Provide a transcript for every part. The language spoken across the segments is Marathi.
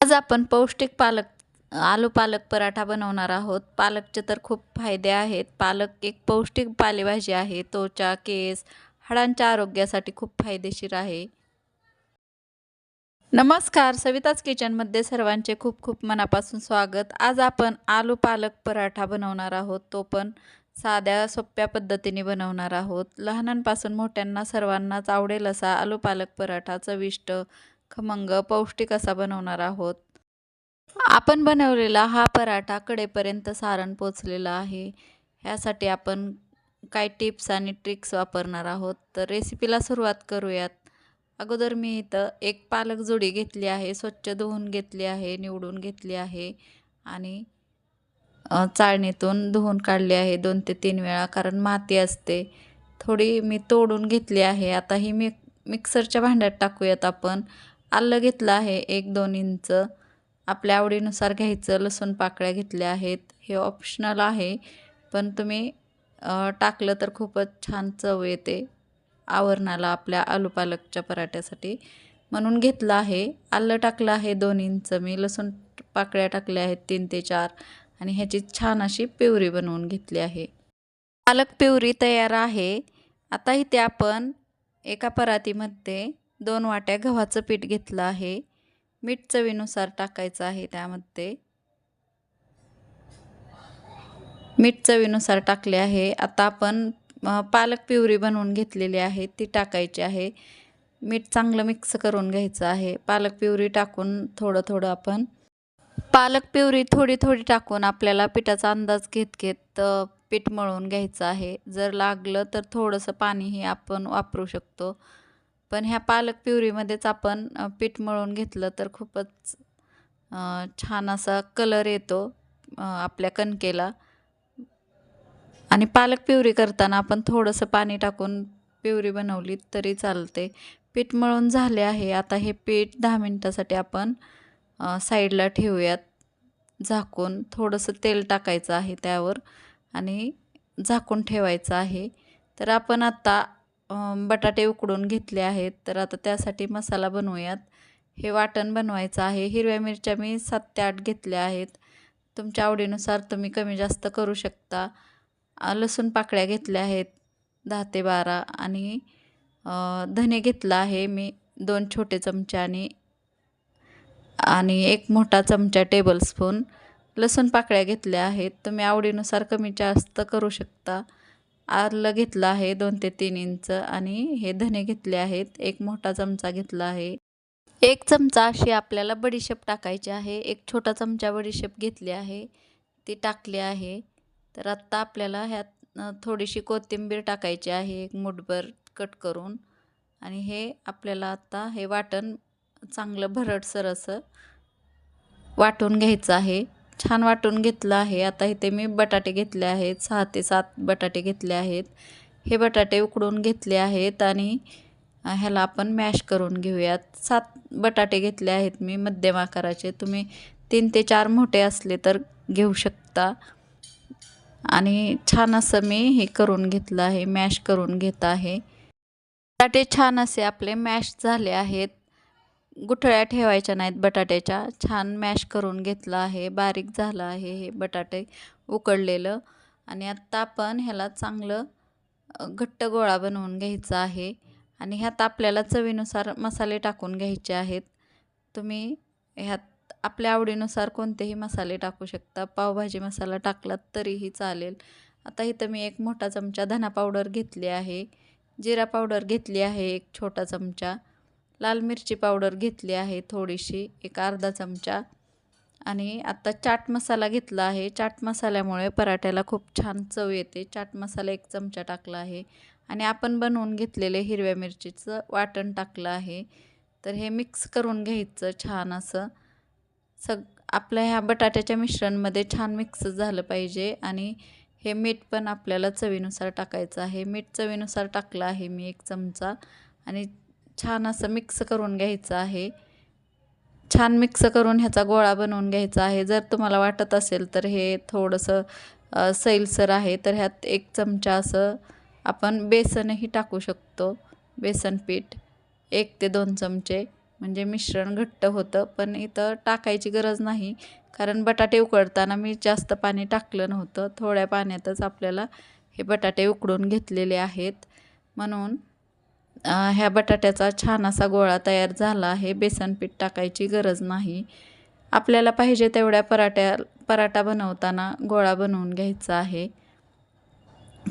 आज आपण पौष्टिक आलू पालक पराठा बनवणार आहोत। पालकचे तर खूप फायदे आहेत। पालक एक पौष्टिक पालेभाजी आहे। त्वचा, केस, हाडांच्या आरोग्यासाठी खूप फायदेशीर आहे। नमस्कार, सविताच किचनमध्ये सर्वांचे खूप खूप मनापासून स्वागत। आज आपण आलू पालक पराठा बनवणार आहोत, तो पण साध्या सोप्या पद्धतीने बनवणार आहोत। लहानांपासून मोठ्यांना सर्वांनाच आवडेल असा आलू पालक पराठा चविष्ट, खमंग, पौष्टिक असा बनवणार आहोत। आपण बनवलेला हा पराठा कडेपर्यंत सारण पोचलेला आहे। ह्यासाठी आपण काय टिप्स आणि ट्रिक्स वापरणार आहोत, तर रेसिपीला सुरुवात करूयात। अगोदर मी इथं एक पालक जुडी घेतली आहे, स्वच्छ धुवून घेतली आहे, निवडून घेतली आहे आणि चाळणीतून धुवून काढली आहे 2 ते 3 वेळा, कारण माती असते। थोडी मी तोडून घेतली आहे। आता ही मिक्सरच्या भांड्यात टाकूयात आपण। आलं घेतलं आहे 1-2 इंच, आपल्या आवडीनुसार घ्यायचं। लसूण पाकळ्या घेतल्या आहेत, हे ऑप्शनल आहे, पण तुम्ही टाकलं तर खूपच छान चव येते आवरणाला आपल्या आलू पालकच्या पराठ्यासाठी, म्हणून घेतलं आहे। आलं टाकलं आहे 2 इंच मी, लसूण पाकळ्या टाकल्या आहेत 3 ते 4 आणि ह्याची छान अशी प्युरी बनवून घेतली आहे। पालक प्युरी तयार आहे। आता इथे आपण एका परातीमध्ये 2 वाट्या गव्हाचं पीठ घेतलं आहे। मीठ चवीनुसार टाकायचं आहे त्यामध्ये। मीठ चवीनुसार टाकले आहे। आता आपण पालक प्युरी बनवून घेतलेली आहे ती टाकायची आहे। मीठ चांगलं मिक्स करून घ्यायचं आहे। पालक प्युरी टाकून थोडं आपण पालक प्युरी थोडी टाकून आपल्याला पिठाचा अंदाज घेत पीठ मळून घ्यायचं आहे। जर लागलं तर थोडंसं पाणीही आपण वापरू शकतो, पण ह्या पालक प्युरीमध्येच आपण पीठ मळून घेतलं तर खूपच छान असा कलर येतो आपल्या कणकेला। आणि पालक प्युरी करताना आपण थोडंसं पाणी टाकून प्युरी बनवली तरी चालते। पीठ मळून झाले आहे। आता हे पीठ 10 मिनिटासाठी आपण साईडला ठेवूयात झाकून। थोडंसं तेल टाकायचं आहे त्यावर आणि झाकून ठेवायचं आहे। तर आपण आता बटाटे उकडून घेतले आहेत, तर आता त्यासाठी मसाला बनवूयात। हे वाटण बनवायचं आहे। हिरव्या मिरच्या मी 7 ते 8 घेतल्या आहेत, तुमच्या आवडीनुसार तुम्ही कमी जास्त करू शकता। लसूण पाकळ्या घेतल्या आहेत 10 ते 12 आणि धने घेतला आहे मी 2 छोटे चमचे आणि 1 मोठा चमचा टेबलस्पून। लसूण पाकळ्या घेतल्या आहेत, तुम्ही आवडीनुसार कमी जास्त करू शकता। आलं घेतलं आहे 2 ते 3 इंच आणि हे धने घेतले आहेत 1 मोठा चमचा घेतला आहे। 1 चमचा अशी आपल्याला बडीशेप टाकायची आहे। 1 छोटा चमचा बडीशेप घेतली आहे, ती टाकली आहे। तर आत्ता आपल्याला ह्यात थोडीशी कोथिंबीर टाकायची आहे 1 मूठभर कट करून आणि हे आपल्याला आता हे वाटण चांगलं भरडसर असं वाटून घ्यायचं आहे। छान वाटून घेतलं आहे। आता इथे मी बटाटे घेतले आहेत 6 ते 7 बटाटे घेतले आहेत। हे बटाटे उकडून घेतले आहेत आणि ह्याला आपण मॅश करून घेऊयात। 7 बटाटे घेतले आहेत मी मध्यम आकाराचे, तुम्ही 3 ते 4 मोठे असले तर घेऊ शकता। आणि छान असं मी हे करून घेतलं आहे, मॅश करून घेत आहे। बटाटे छान असे आपले मॅश झाले आहेत, गुठळ्या ठेवायच्या नाहीत बटाट्याच्या। छान मॅश करून घेतलं आहे, बारीक झालं आहे हे बटाटे उकडलेलं। आणि आत्ता आपण ह्याला चांगलं घट्ट गोळा बनवून घ्यायचा आहे आणि ह्यात आपल्याला चवीनुसार मसाले टाकून घ्यायचे आहेत। तुम्ही ह्यात आपल्या आवडीनुसार कोणतेही मसाले टाकू शकता, पावभाजी मसाला टाकलात तरीही चालेल। आता इथं मी 1 मोठा चमचा धना पावडर घेतली आहे, जिरा पावडर घेतली आहे 1 छोटा चमचा, लाल मिरची पावडर घेतली आहे थोडीशी 1 अर्धा चमचा आणि आता चाट मसाला घेतला आहे। चाट मसाल्यामुळे पराठ्याला खूप छान चव येते। चाट मसाला 1 चमचा टाकला आहे आणि आपण बनवून घेतलेले हिरव्या मिरचीचं वाटण टाकलं आहे। तर हे मिक्स करून घ्यायचं छान असं। आपल्या ह्या बटाट्याच्या मिश्रणमध्ये छान मिक्स झालं पाहिजे आणि हे मीठ पण आपल्याला चवीनुसार टाकायचं आहे। मीठ चवीनुसार टाकलं आहे मी 1 चमचा आणि छान असं मिक्स करून घ्यायचं आहे। छान मिक्स करून ह्याचा गोळा बनवून घ्यायचा आहे। जर तुम्हाला वाटत असेल तर हे थोडंसं सैलसर आहे, तर ह्यात 1 चमचा असं आपण बेसनही टाकू शकतो। बेसन पीठ 1 ते 2 चमचे म्हणजे मिश्रण घट्ट होतं. पण इथं टाकायची गरज नाही, कारण बटाटे उकडताना मी जास्त पाणी टाकलं नव्हतं. थोड्या पाण्यातच आपल्याला हे बटाटे उकडून घेतलेले आहेत. म्हणून ह्या बटाट्याचा छान असा गोळा तयार झाला आहे. बेसन पीठ टाकायची गरज नाही. आपल्याला पाहिजे तेवढ्या पराठा बनवताना गोळा बनवून घ्यायचा आहे.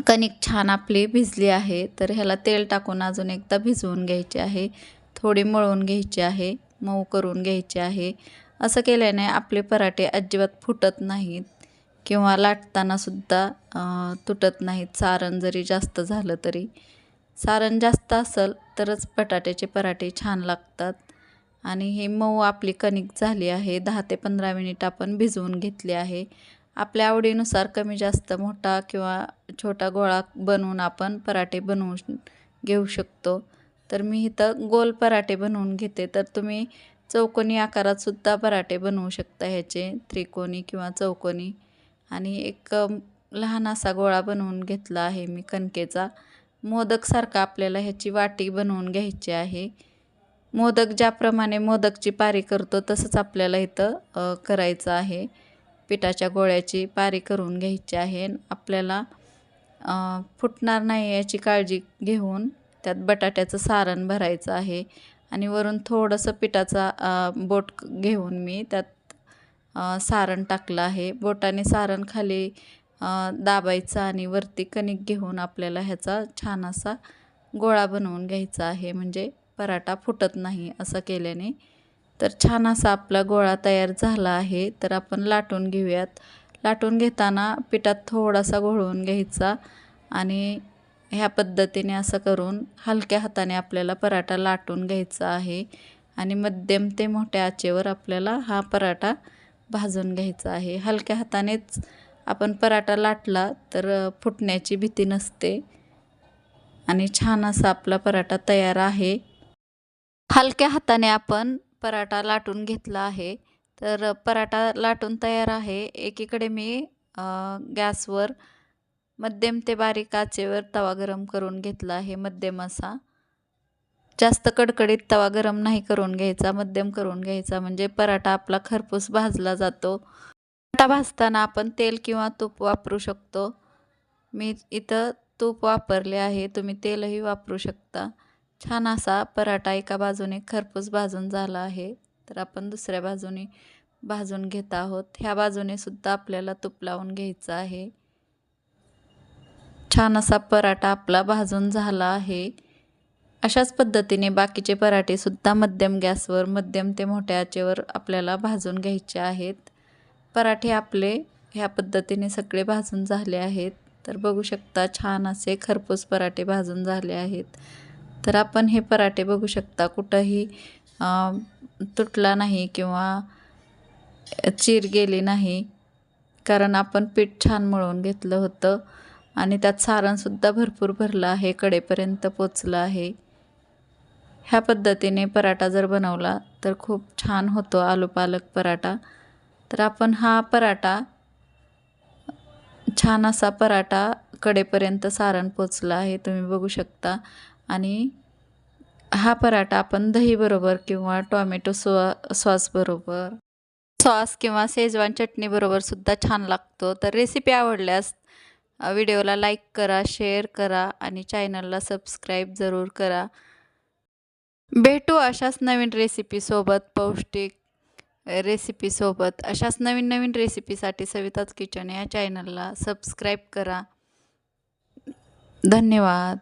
कणिक छान आपली भिजली आहे, तर ह्याला तेल टाकून अजून एकदा भिजवून घ्यायचे आहे. थोडी मळून घ्यायची आहे, मऊ करून घ्यायचे आहे. असं केल्याने आपले पराठे अजिबात फुटत नाहीत किंवा लाटतानासुद्धा तुटत नाहीत. सारण जरी जास्त झालं तरी. सारण जास्त असेल तरच बटाट्याचे पराठे छान लागतात. आणि हे मऊ आपली कणिक झाली आहे. 10 ते 15 मिनिट आपण भिजवून घेतले आहे. आपल्या आवडीनुसार कमी जास्त मोठा किंवा छोटा गोळा बनवून आपण पराठे बनवून घेऊ शकतो. तर मी इथं गोल पराठे बनवून घेते, तर तुम्ही चौकोनी आकारात सुद्धा पराठे बनवू शकता ह्याचे, त्रिकोणी किंवा चौकोनी. आणि एक लहान असा गोळा बनवून घेतला आहे मी कणकेचा. मोदकसारखा आपल्याला ह्याची वाटी बनवून घ्यायची आहे. मोदक ज्याप्रमाणे मोदकची पारी करतो तसंच आपल्याला इथं करायचं आहे. पिठाच्या गोळ्याची पारी करून घ्यायची आहे. आपल्याला फुटणार नाही याची काळजी घेऊन त्यात बटाट्याचं सारण भरायचं आहे. आणि वरून थोडंसं पिठाचा बोट घेऊन मी त्यात सारण टाकलं आहे. बोटाने सारण खाली दाबायचं आणि वरती कणिक घेऊन आपल्याला ह्याचा छान असा गोळा बनवून घ्यायचा आहे. म्हणजे पराठा फुटत नाही असं केल्याने. तर छान असा आपला गोळा तयार झाला आहे. तर आपण लाटून घेऊयात. लाटून घेताना पिठात थोडासा घोळवून घ्यायचा आणि ह्या पद्धतीने असं करून हलक्या हाताने आपल्याला पराठा लाटून घ्यायचा आहे. आणि मध्यम ते मोठ्या आचेवर आपल्याला हा पराठा भाजून घ्यायचा आहे. हलक्या हातानेच आपण पराठा लाटला तर फुटण्याची भीती नसते. आणि छान असा आपला पराठा तयार आहे. हलक्या हाताने आपण पराठा लाटून घेतला आहे. तर पराठा लाटून तयार आहे. एकीकडे मी गॅसवर मध्यम ते बारीक आचेवर तवा गरम करून घेतला आहे, मध्यम असा. जास्त कडकडीत तवा गरम नाही करून घ्यायचा, मध्यम करून घ्यायचा, म्हणजे पराठा आपला खरपूस भाजला जातो. पराठा भाजताना आपण तेल किंवा तूप वापरू शकतो. मी इथं तूप वापरले आहे, तुम्ही तेलही वापरू शकता. छान असा पराठा एका बाजूने खरपूस भाजून झाला आहे. तर आपण दुसऱ्या बाजूने भाजून घेत आहोत. ह्या बाजूने सुद्धा आपल्याला तूप लावून घ्यायचं आहे. छान असा पराठा आपला भाजून झाला आहे. अशाच पद्धतीने बाकीचे पराठे सुद्धा मध्यम गॅसवर मध्यम ते मोठ्या आचेवर आपल्याला भाजून घ्यायचे आहेत. पराठे आपले ह्या पद्धतीने सगळे भाजून झाले आहेत. तर बघू शकता छान असे खरपूस पराठे भाजून झाले आहेत. तर आपण हे पराठे बघू शकता कुठंही तुटला नाही किंवा चीर गेली नाही, कारण आपण पीठ छान मळून घेतलं होतं आणि त्यात सारणसुद्धा भरपूर भरलं आहे, कडेपर्यंत पोचलं आहे. ह्या पद्धतीने पराठा जर बनवला तर खूप छान होतो आलू पालक पराठा. तर आपण हा पराठा छान असा पराठा कडेपर्यंत सारण पोचलं आहे, तुम्ही बघू शकता. आणि हा पराठा आपण दहीबरोबर किंवा टॉमॅटो सॉसबरोबर, सॉस किंवा शेजवान चटणीबरोबर सुद्धा छान लागतो. तर रेसिपी आवडल्यास व्हिडिओला लाईक करा, शेअर करा आणि चॅनलला सबस्क्राईब जरूर करा. भेटू अशाच नवीन रेसिपीसोबत, पौष्टिक रेसिपीसोबत. अशाच नवीन नवीन रेसिपीसाठी सविताज किचन या चॅनलला सबस्क्राईब करा. धन्यवाद.